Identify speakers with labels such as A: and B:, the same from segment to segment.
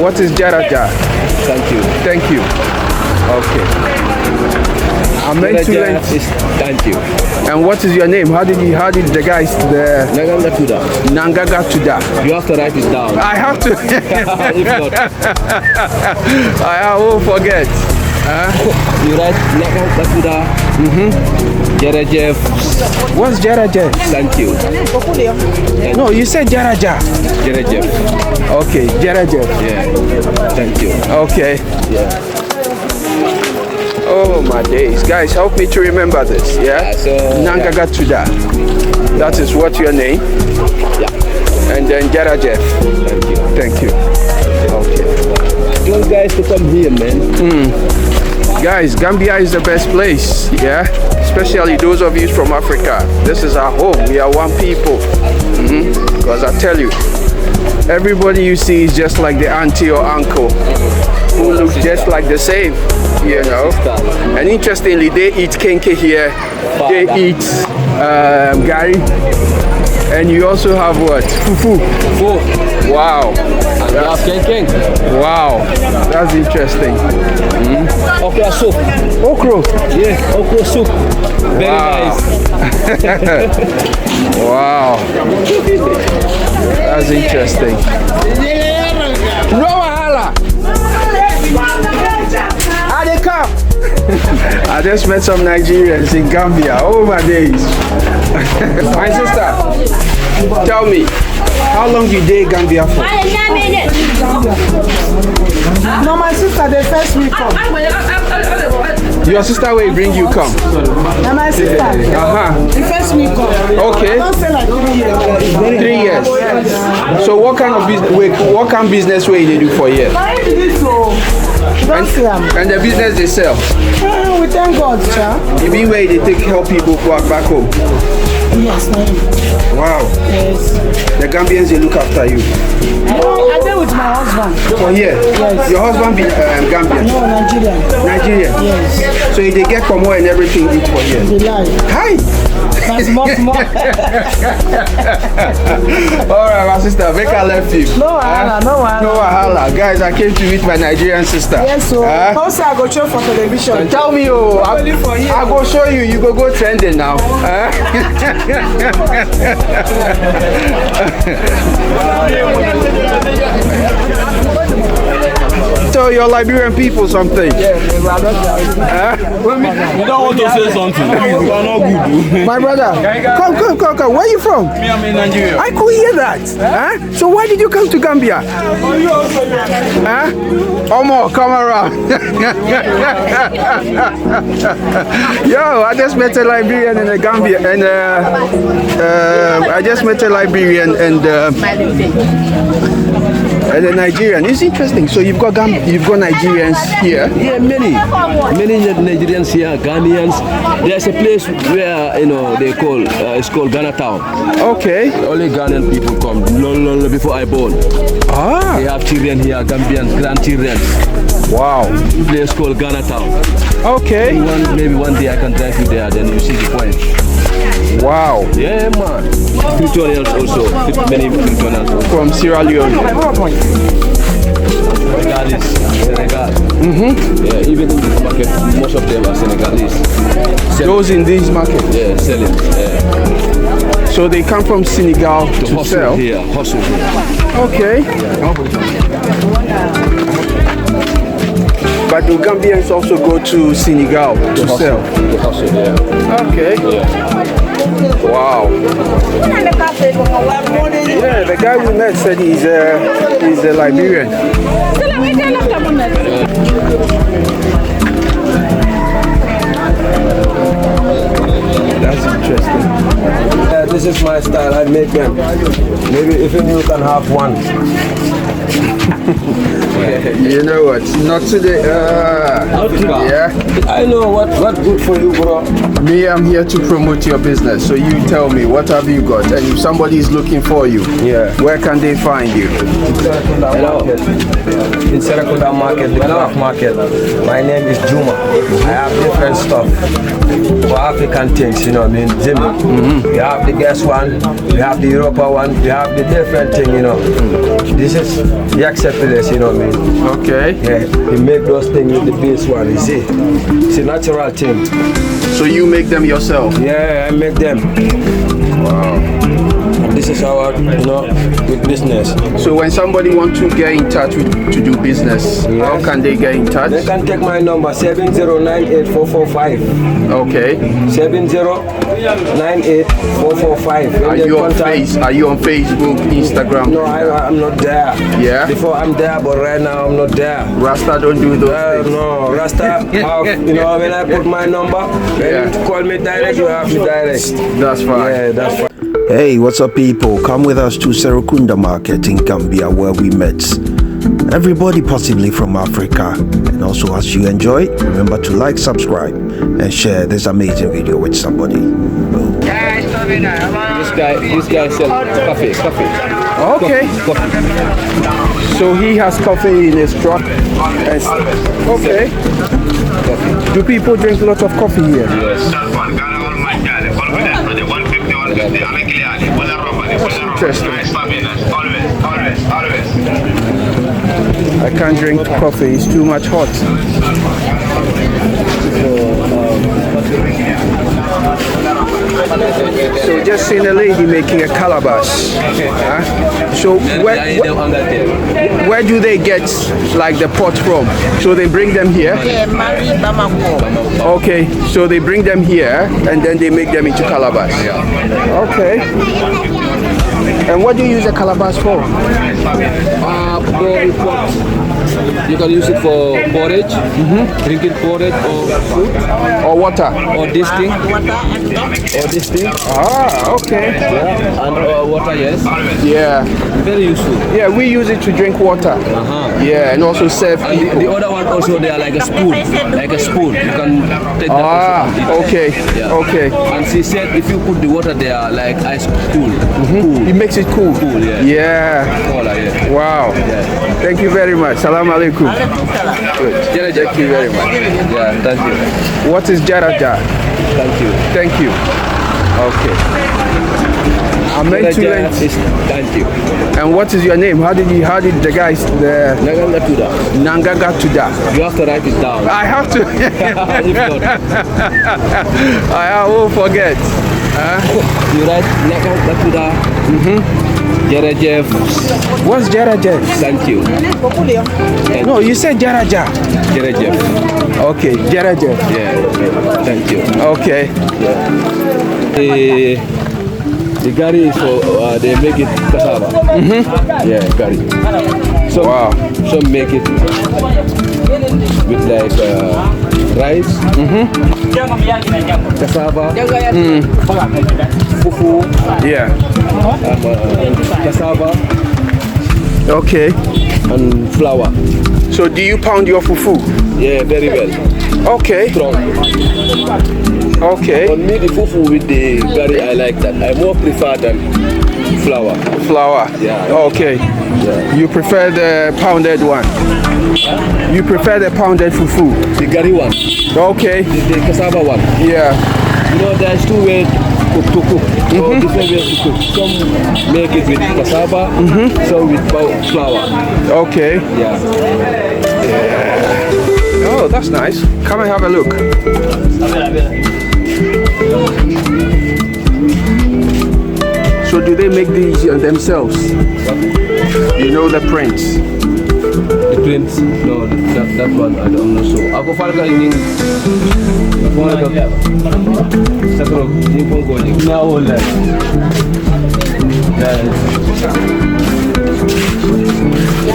A: what is Jaraja?
B: Thank you.
A: Thank you. Okay. I'm meant to learn.
B: Thank you.
A: And what is your name? How did the guys
B: Naganga Tuda.
A: Nangaga Tuda?
B: You have to write it down.
A: I have to.
B: If not,
A: I won't forget.
B: you write Naganga Tuda. Jarajev.
A: What's Jarajev?
B: Thank you.
A: No, you said Jaraja.
B: Jarajev.
A: Okay, Jarajev.
B: Yeah. Thank you.
A: Okay.
B: Yeah.
A: Oh my days, guys, help me to remember this. Yeah. Nangaga Tuda. That is what your name.
B: Yeah.
A: And then Jarajev.
B: Thank you.
A: Thank you. Okay.
B: I want guys to come here, man.
A: Guys, Gambia is the best place, yeah? Especially those of you from Africa. This is our home. We are one people. Because I tell you, everybody you see is just like the auntie or uncle who look just like the same, you know? And interestingly, they eat kenke here. They eat gari. And you also have what? Fufu. Wow.
B: And you have king.
A: Wow. That's interesting.
B: Okra soup.
A: Okra.
B: Yeah, okra soup. Very nice.
A: Wow. That's interesting. No wahala. They come. I just met some Nigerians in Gambia. Oh my days. My sister, tell me, how long you date Gambia for?
C: No, my sister, the first week come.
A: Your sister will bring you come.
C: No, my sister. The first week come.
A: Okay.
C: I don't say like 3 years.
A: 3 years. So what kind of business? What kind of business will they do for you? And the business they sell?
C: We thank God, cha.
A: You mean where they take help people back home?
C: Yes,
A: wow.
C: Yes.
A: The Gambians, they look after you.
C: I stay with my husband.
A: For here?
C: Yes.
A: Your husband be Gambian?
C: No, Nigerian.
A: Nigerian?
C: Yes.
A: So if they get from more and everything, eat for here?
C: They lie.
A: Hi!
C: That's more.
A: Alright, my sister, make her left you.
C: No wahala, no wahala.
A: No wahala. Guys, I came to meet my Nigerian sister.
C: Yes, so also I go show for television.
A: Tell me, I go show you, you go trending now. Tell your Liberian people something.
B: You don't want to say something. You are not good.
A: My brother, come. Where are you from?
B: Me, I'm in Nigeria.
A: I could hear that. So why did you come to Gambia? Omo, come around. Yo, I just met a Liberian and a Gambia, and I just met a Liberian and a Nigerian. It's interesting. So you've got Nigerians here.
B: Yeah, many Nigerians here, Ghanaians. There's a place where they call it's called Ghana Town.
A: Okay.
B: Only Ghanaian people come. Long before I born.
A: Ah.
B: They have children here, Gambians, grandchildren.
A: Wow.
B: Place called Ghana Town.
A: Okay.
B: Maybe one day I can drive you there, then you see the point.
A: Wow.
B: Yeah, man. Tutorials also. Many tutorials also.
A: From Sierra Leone.
B: Senegal. Yeah, even in this market, most of them are Senegalese.
A: Those in this market?
B: Yeah, selling. Yeah.
A: So they come from Senegal to sell?
B: Here, hustle here.
A: Okay. But do Gambians also go to Senegal to sell?
B: To hustle, yeah.
A: Okay.
B: Yeah.
A: Wow. Yeah, the guy we met said he's a Liberian. That's interesting.
D: This is my style. I make them. Maybe even you can have one.
A: You know what? Not today. Yeah.
D: I know what good for you, bro.
A: Me, I'm here to promote your business. So you tell me, what have you got? And if somebody is looking for you, where can they find you?
D: In Serakunda Market, the craft market. My name is Juma. I have different stuff for African things, Jimmy. We have the gas one, we have the Europa one, we have the different thing, This is He accept this, you know what I mean?
A: Okay.
D: Yeah, he make those things with the base one, you see? It's a natural thing.
A: So you make them yourself?
D: Yeah, I make them.
A: Wow.
D: This is our, with business.
A: So when somebody wants to get in touch with to do business, how can they get in touch?
D: They can take my number 7098445.
A: Okay.
D: 7098445.
A: Are you on Facebook, Instagram?
D: No, I'm not there.
A: Yeah.
D: Before I'm there, but right now I'm not there.
A: Rasta don't do those things.
D: No, Rasta, when I put my number, when you call me direct, you have to direct.
A: That's fine.
D: Yeah, that's fine.
E: Hey, what's up, people? Come with us to Serakunda Market in Gambia, where we met everybody possibly from Africa. And also, as you enjoy, remember to like, subscribe, and share this amazing video with somebody.
B: This guy sells coffee.
A: Okay.
B: Coffee.
A: So he has coffee in his truck. Okay. Do people drink lots of coffee here?
B: Yes.
A: Interesting. I can't drink coffee, it's too much hot. So just seen a lady making a calabash. So where do they get like the pot from? So they bring them here? Okay, so they bring them here and then they make them into calabash. Okay. And what do you use a calabash for?
B: You can use it for porridge, drinking porridge or food.
A: Or water?
B: Or this thing.
A: Ah, okay.
B: Yeah. And water, yes.
A: Yeah.
B: Very useful.
A: Yeah, we use it to drink water. Yeah, and also serve people.
B: The other one also, they are like a spoon. Like a spoon. You can take that also.
A: Okay.
B: Yeah.
A: Okay.
B: And she said if you put the water there, like ice cool.
A: It makes it cool.
B: Cool, yeah.
A: Yeah.
B: Cola, yeah.
A: Wow.
B: Yeah.
A: Thank you very much. Salam alaikum. Good. Thank you very much.
B: Yeah, thank you.
A: What is Jaraja?
B: Thank you.
A: Thank you. Okay. I'm meant to learn.
B: Thank you.
A: And what is your name? How did the guys
B: Nangagatuda.
A: Nangagatuda?
B: You have to write it down.
A: I have to.
B: If not,
A: I won't forget.
B: you write Nangagatuda. Jarajev.
A: What's Jarajev?
B: Thank you.
A: No, you said Jaraja.
B: Jarajev.
A: Okay, Jarajev.
B: Yeah. Thank you.
A: Okay.
B: The gari is for they make it cassava. Yeah, gari.
A: Wow.
B: Some make it with like rice, cassava, fufu,
A: Yeah.
B: cassava,
A: Okay.
B: and flour.
A: So do you pound your fufu?
B: Yeah, very well.
A: Okay.
B: Strong.
A: Okay.
B: For me, the fufu with the gari, I like that. I more prefer than flour.
A: Flour.
B: Yeah.
A: Okay.
B: Yeah.
A: You prefer the pounded one? You prefer the pounded fufu?
B: The gari one.
A: Okay.
B: The cassava one.
A: Yeah.
B: You know, there's two ways to cook. Or different ways to cook. Some make it with cassava, some with flour.
A: Okay.
B: Yeah.
A: Oh, that's nice. Come and have a look. So do they make these themselves? You know the prints?
B: The prints? No, that one I don't know. So ako falka ini. Sakro ni pongo ni. Na wala.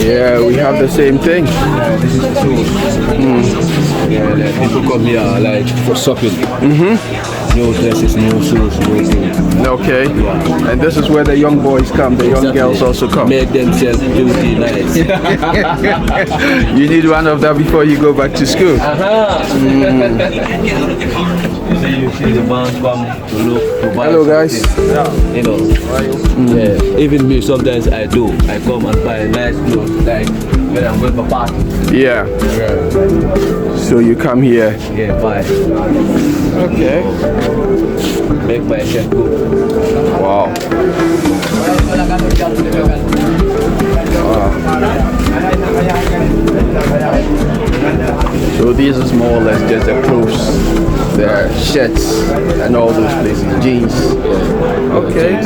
A: Yeah, we have the same thing.
B: Yeah, this is the shoes. Yeah, like people come here like for shopping. New dresses, new shoes, new things.
A: Okay. And this is where the young boys come, the young girls also come.
B: Make themselves beauty nice.
A: You need one of them before you go back to school.
B: You see the man come to look to buy.
A: Hello guys.
B: You know. Yeah. Even me sometimes I do. I come and buy nice clothes like when I'm going for party.
A: Yeah. So you come here.
B: Yeah, buy.
A: Okay.
B: Make myself good.
A: Wow. So this is more or less just the clothes, the shirts and all those places, jeans. Okay.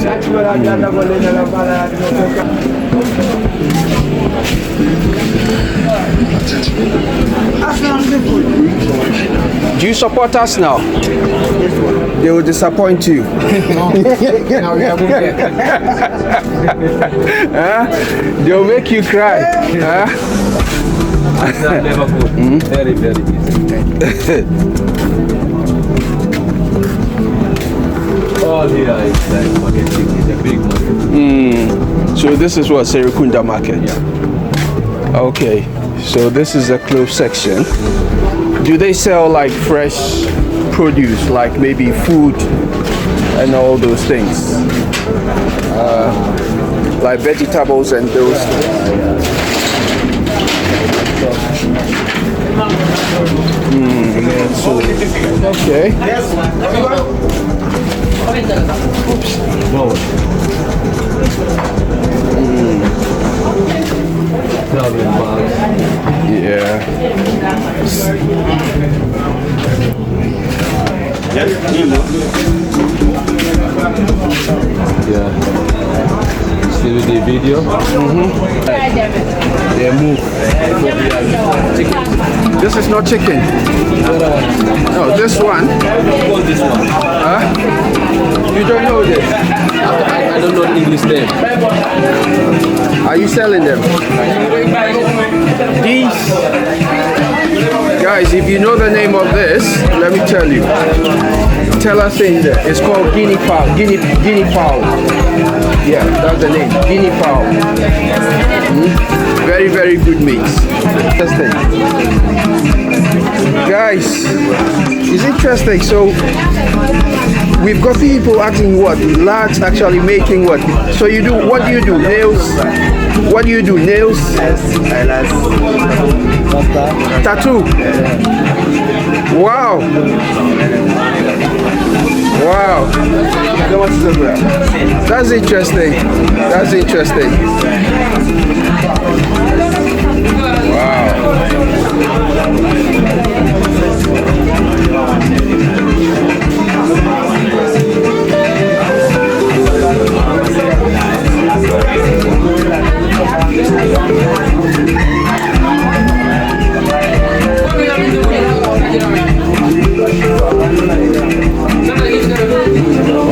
A: Do you support us now? They will disappoint you. Huh? They'll make you cry. Huh?
D: Never good. Very, very easy. All here is like marketing. It's a big market.
A: So this is what Serakunda Market.
D: Yeah.
A: Okay. So this is the clothes section. Do they sell like fresh produce, like maybe food and all those things? Like vegetables and those. So, okay. Yeah.
D: Yeah. See with the video? They move.
A: This is not chicken. No, this one.
D: This one.
A: Huh? You don't know this.
D: I don't know the English name.
A: Are you selling them? These guys, if you know the name of this, let me tell you. Tell us in there. It's called guinea fowl. Guinea fowl. Yeah, that's the name. Guinea fowl. Very, very good meat. Interesting. Guys, it's interesting. So we've got people asking what lads actually making what. So you do what do you do? Nails. What do you do? Nails. Tattoo. Wow. Wow. That's interesting. That's interesting. Wow.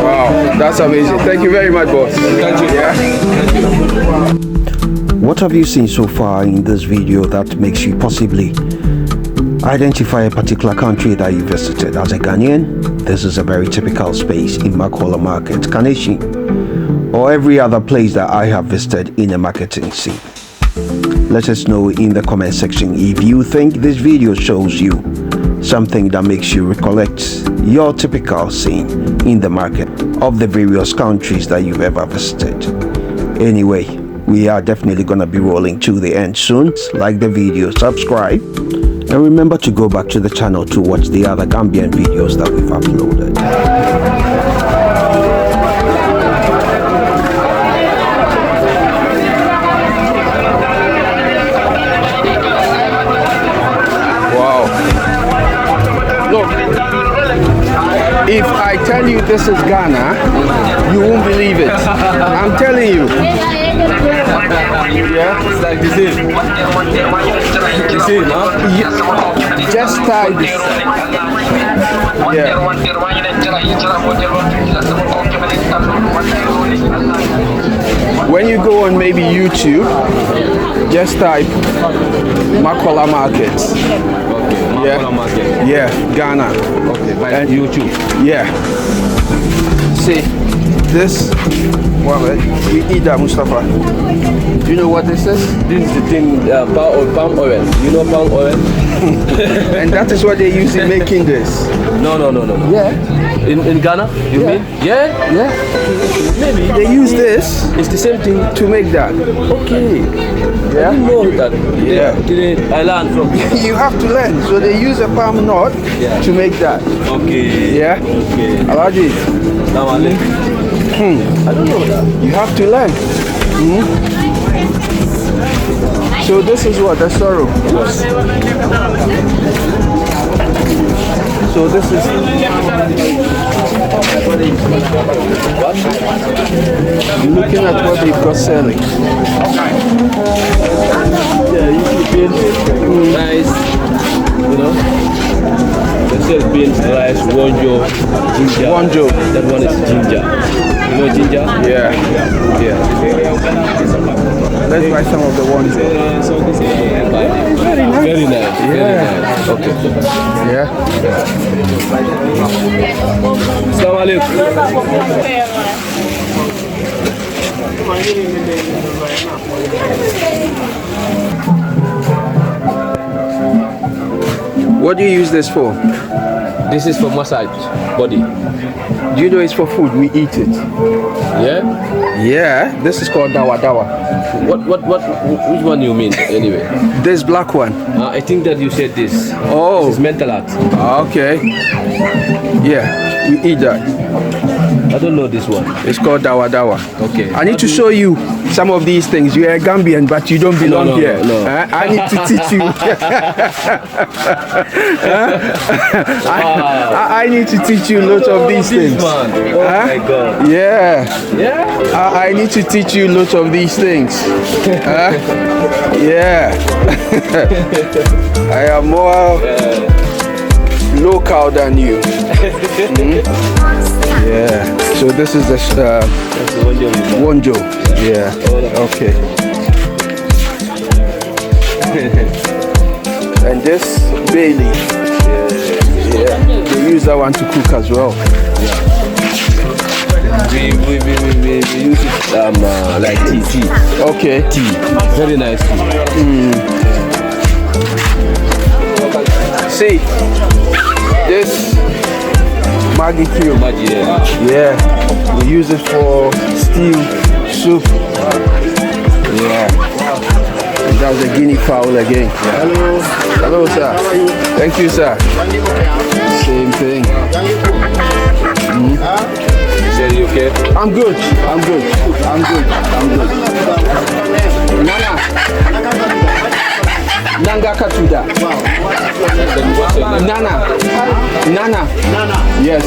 A: Wow, that's amazing. Thank you very much, boss. Thank you. Yeah.
E: What have you seen so far in this video that makes you possibly identify a particular country that you visited? As a Ghanaian, this is a very typical space in Serakunda Market, Kaneshi, or every other place that I have visited in a marketing scene. Let us know in the comment section if you think this video shows you something that makes you recollect your typical scene in the market of the various countries that you've ever visited. Anyway, we are definitely gonna be rolling to the end soon. Like the video, subscribe, and remember to go back to the channel to watch the other Gambian videos that we've uploaded.
A: If I tell you this is Ghana, you won't believe it. I'm telling you. Yeah?
D: It's like the same. The same, huh?
A: Just type this. Yeah. When you go on maybe YouTube, just type Serakunda Market.
D: Okay, Serakunda Market.
A: Yeah, Ghana.
D: Okay, by YouTube.
A: Yeah. See, this. Well, we eat that, Mustafa. Do you know what this is?
D: This is the thing, palm oil. You know palm oil?
A: And that is what they use in making this.
D: No.
A: Yeah.
D: In Ghana, you mean? Yeah?
A: Yeah.
D: Maybe.
A: They use this
D: It's the same thing.
A: to make that.
D: Okay.
A: Yeah.
D: I didn't know that.
A: Yeah.
D: I learned from
A: You have to learn. So they use a palm nut
D: Yeah.
A: to make that.
D: Okay.
A: Yeah.
D: Okay.
A: Alaji.
D: Now
B: I don't know that.
A: You have to learn. So this is what the sorrow. So this is looking at what they've got selling.
B: Yeah, you see beans, rice, you know. They sell beans, rice, wonjo, ginger.
A: Wonjo.
B: That one is ginger. You know ginger?
A: Yeah. Let's buy some of the ones.
B: Very nice.
A: Yeah.
B: Very nice. Okay.
A: Yeah.
B: Assalamu alaikum.
A: What do you use this for?
B: This is for massage body.
A: Do you know it's for food? We eat it.
B: Yeah?
A: Yeah. This is called dawa dawa.
B: Which one you mean anyway?
A: This black one.
B: I think that you said this.
A: Oh.
B: This is mental art.
A: Okay. Yeah. We eat that.
B: I don't know this one.
A: It's called dawa dawa.
B: Okay.
A: I need to show you some of these things. You're a Gambian, but you don't belong
B: No.
A: here. I need to teach you. I need to teach you lots of these things.
B: Oh my God.
A: Yeah.
B: Yeah?
A: I need to teach you lots of these things. Yeah. I am more local than you. Yeah. So this is the
B: That's the
A: wonjo. Yeah. Okay. And this bay leaf. Yeah. They use that one to cook as well.
B: We use it like tea.
A: Okay.
B: Tea. Very nice tea.
A: See, this Maggi cube. Yeah, we use it for stew, soup. Yeah. And that was a guinea fowl again. Hello. Hello, sir. Thank you, sir. Same thing.
B: Is you okay?
A: I'm good. Nana. Nanga Katuda. Nana. Yes.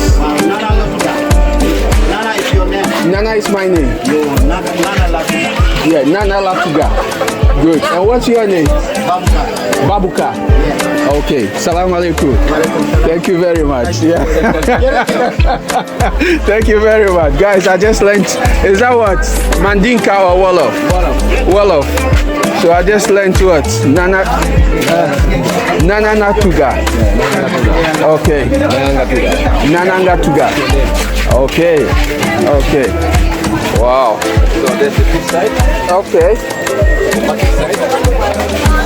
F: Nana is your name.
A: Nana is my name.
F: No, Nana Latuga.
A: Yeah, Nana Latuga. Good. And what's your name? Babuka. Okay. Salam alaikum. Thank you very much. Yeah. Thank you very much. Guys, I just learned. Is that what? Mandinka or Wolof? Wolof. So I just learned what? Nana Natuga. Okay. Nana Natuga. Okay. Wow.
B: So that's the fish side.
A: Okay.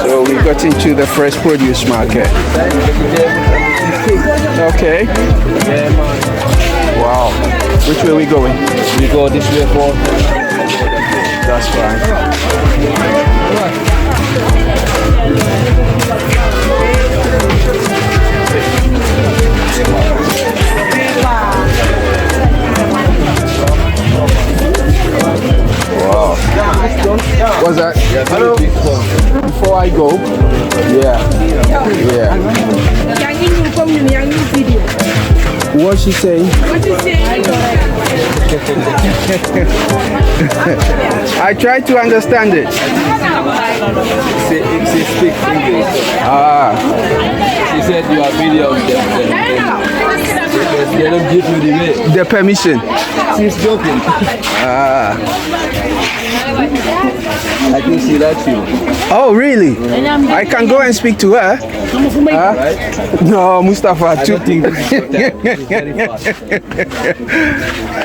A: So we got into the fresh produce market. Okay. Wow. Which way are we going?
B: We go this way for.
A: That's fine. Wow. What's that? Hello. Before I go, yeah. What's she saying? I try to understand it.
B: She speaks English. She said you are video of them. They don't give you the way.
A: The permission.
B: She's joking. I think she likes you.
A: Oh, really? I can go and speak to her.
B: Right?
A: No, Mustafa.
B: I don't think this is your time. It's very fast.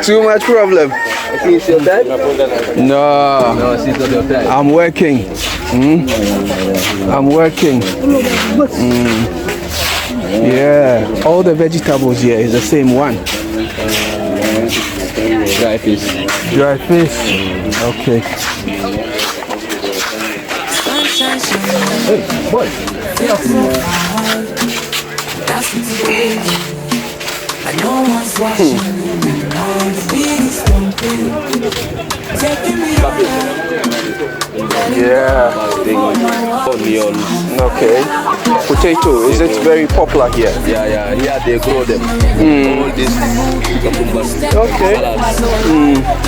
A: Too much problem.
B: I think it's your time.
A: No,
B: No, she's not your time.
A: I'm working. I'm working. Yeah, all the vegetables here is the same one.
B: Dry fish.
A: Dry fish. Okay.
B: Hey, boy.
A: Yeah.
B: Onions.
A: Okay. Potato, is it very popular here?
B: Yeah. Here they grow them. All this cucumbers.
A: Okay.
B: Salads.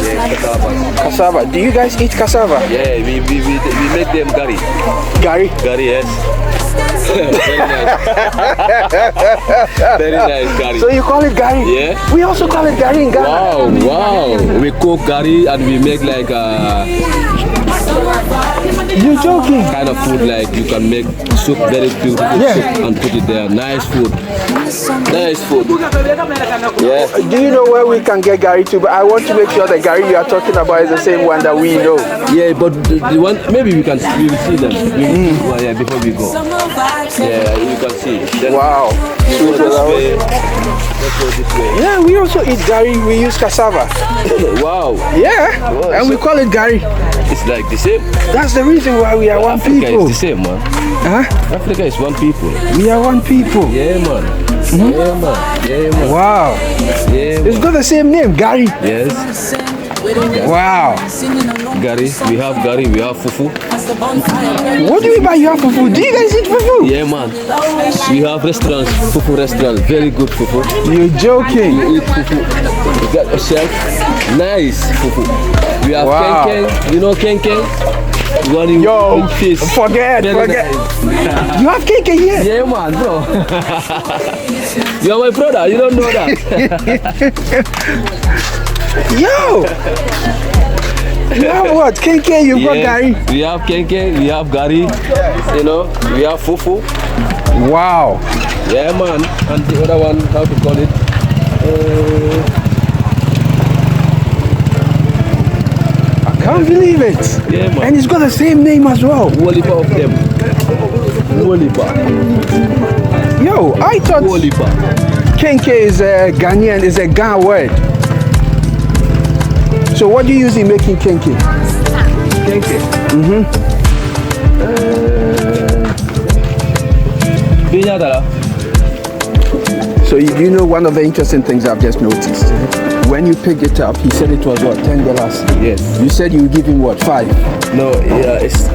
B: Yeah, cassava.
A: Cassava. Do you guys eat cassava?
B: Yeah, we make them curry.
A: Gary?
B: Curry, yes. Very nice. Very nice curry.
A: So you call it Gary?
B: Yeah.
A: We also call it Gary in Ghana.
B: Wow. We cook curry and we make like
A: You're joking?
B: kind of food like you can make soup, very beautiful soup and put it there. Nice food. Nice food. Yeah.
A: Do you know where we can get Gary to? But I want to make sure the Gary you are talking about is the same one that we know.
B: Yeah, but the one maybe we will see them. Well, yeah, before we go. Yeah, you can see. Then
A: Wow.
B: let's go this way.
A: Yeah, we also eat Gary. We use cassava.
B: Wow.
A: Yeah, and we call it Gary.
B: It's like the same.
A: That's the reason why we are one
B: Africa
A: people.
B: is the same, man.
A: Huh?
B: Africa is one people.
A: We are one people.
B: Yeah, man. Yeah, man. Yeah, man.
A: Wow.
B: Yeah,
A: It's
B: man.
A: got the same name, Gary.
B: Yes.
A: Wow.
B: Gari. We have gari. We have fufu.
A: What do you mean by you have fufu? Do you guys eat fufu?
B: Yeah, man. We have restaurants. Fufu restaurant. Very good fufu.
A: You're joking.
B: You eat fufu. You got yourself nice fufu. We have
A: Wow.
B: kenkeng. You know kenkeng? One you
A: Yo,
B: eat fish.
A: forget.
B: Very nice.
A: You have cake here?
B: Yeah, man, bro. You are my brother. You don't know that.
A: Yo! You have what? Cake, you got Gary?
B: We have kenkeng. We have gari. You know, we have fufu.
A: Wow.
B: Yeah, man. And the other one, how to call it?
A: I can't believe it.
B: Yeah, man.
A: And it's got the same name as well.
B: Wolipa of them. Wolipa.
A: Yo, I thought
B: Wolipa.
A: Kenke is a Ghanaian, is a Ghana word. So what do you use in making Kenke?
B: Kenke. Binyadara.
A: So you know one of the interesting things I've just noticed? When you picked it up, he said it was what, $10?
B: Yes.
A: You said you would give him what, 5?
B: No, yeah, it's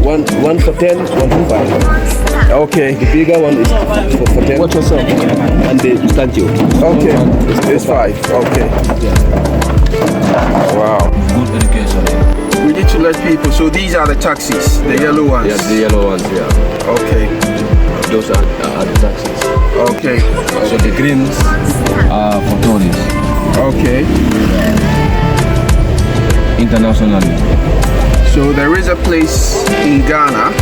B: one for 10, one for 5.
A: Okay.
B: The bigger one is for 10.
A: What was up?
B: And the thank you.
A: Okay. It's 5. Okay. Wow.
B: Good education.
A: We need to let people, so these are the taxis, the yellow ones.
B: Yeah, the yellow ones, yeah.
A: Okay.
B: Those are the taxis.
A: Okay.
B: So the greens are for tourists.
A: Okay.
B: Internationally.
A: So there is a place in Ghana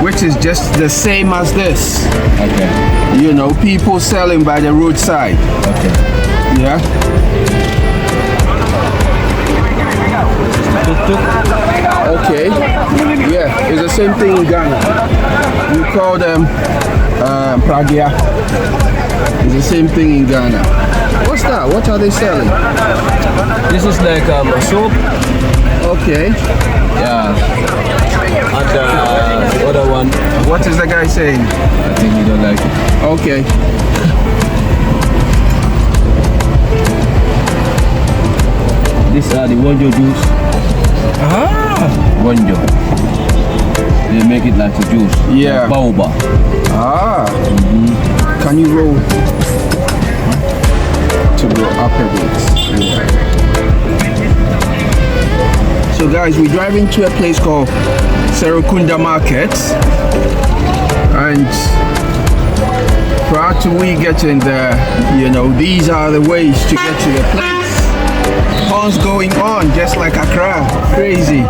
A: which is just the same as this.
B: Okay.
A: You know, people selling by the roadside.
B: Okay.
A: Yeah. Okay. Yeah, it's the same thing in Ghana. We call them pragia. It's the same thing in Ghana. What's that? What are they selling?
B: This is like a soap.
A: Okay.
B: Yeah. And the other one,
A: What is the guy saying?
B: I think you don't like it.
A: Okay.
B: These are the wonjo juice. Wonjo. They make it like a juice.
A: Yeah.
B: Like baoba.
A: Can you roll to go up a bit? Yeah. So guys, we're driving to a place called Serakunda Market, and prior to we getting there, you know, these are the ways to get to the place. Horns going on just like Accra, crazy.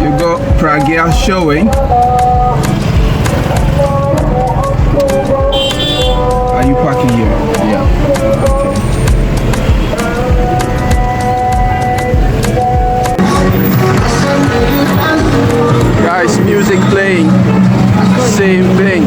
A: You got Pragia showing. Are you parking here? Yeah. Okay. Guys, music playing, same thing.